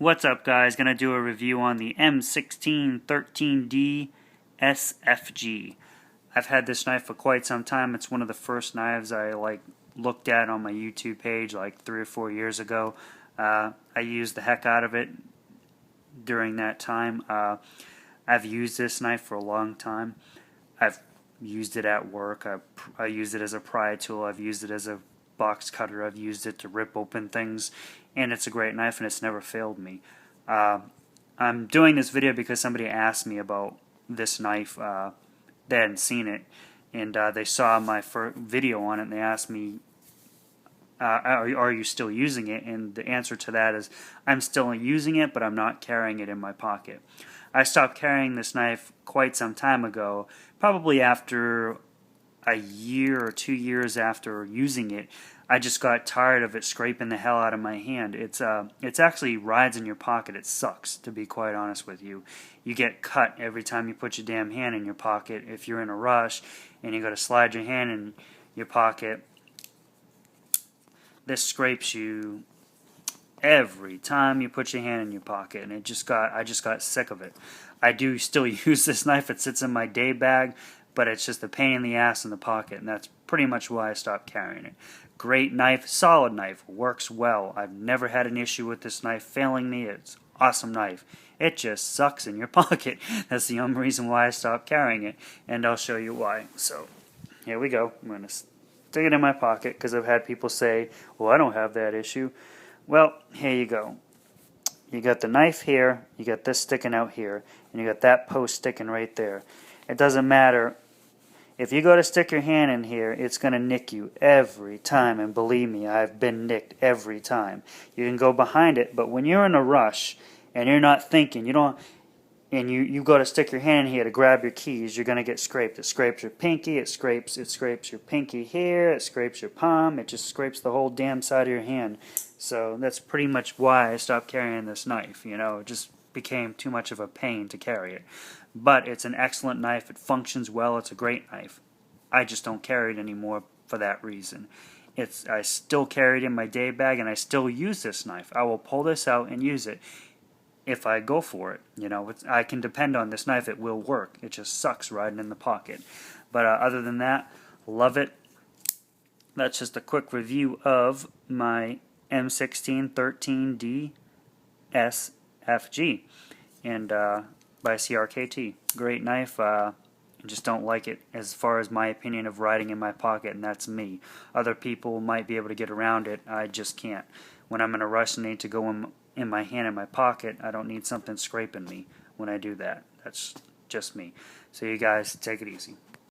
What's up, guys? Gonna do a review on the M16-13Dsfg. I've had this knife for quite some time. It's one of the first knives I looked at on my YouTube page like 3 or 4 years ago. I used the heck out of it during that time. I've used this knife for a long time. I've used it at work. I used it as a pry tool. I've used it as a box cutter. I've used it to rip open things, and it's a great knife, and it's never failed me. I'm doing this video because somebody asked me about this knife. They hadn't seen it, and they saw my video on it, and they asked me, are you still using it? And the answer to that is, I'm still using it, but I'm not carrying it in my pocket. I stopped carrying this knife quite some time ago, probably after a year or 2 years after using it. I just got tired of it scraping the hell out of my hand. It's actually rides in your pocket. It sucks, to be quite honest with you. You get cut every time you put your damn hand in your pocket. If you're in a rush and you got to slide your hand in your pocket, this scrapes you every time you put your hand in your pocket, and I just got sick of it. I do still use this knife. It sits in my day bag, but it's just a pain in the ass in the pocket, and that's pretty much why I stopped carrying it. Great knife, solid knife, works well. I've never had an issue with this knife failing me. It's an awesome knife. It just sucks in your pocket. That's the only reason why I stopped carrying it, and I'll show you why. So here we go. I'm going to stick it in my pocket because I've had people say, well, I don't have that issue. Well, here you go. You got the knife here, you got this sticking out here, and you got that post sticking right there. It doesn't matter. If you go to stick your hand in here, it's going to nick you every time, and believe me, I've been nicked every time. You can go behind it, but when you're in a rush and you're not thinking, you go to stick your hand in here to grab your keys, you're going to get scraped. It scrapes your pinky, it scrapes your pinky here, it scrapes your palm, it just scrapes the whole damn side of your hand. So that's pretty much why I stopped carrying this knife. It just became too much of a pain to carry it. But it's an excellent knife. It functions well. It's a great knife. I just don't carry it anymore for that reason. I still carry it in my day bag, and I still use this knife. I will pull this out and use it if I go for it. I can depend on this knife. It will work. It just sucks riding in the pocket. But other than that, love it. That's just a quick review of my M16-13Dsfg and by Crkt. Great knife. I just don't like it as far as my opinion of riding in my pocket, and that's me. Other people might be able to get around it. I just can't. When I'm in a rush and need to go in my hand in my pocket, I don't need something scraping me when I do that. That's just me. So you guys, take it easy.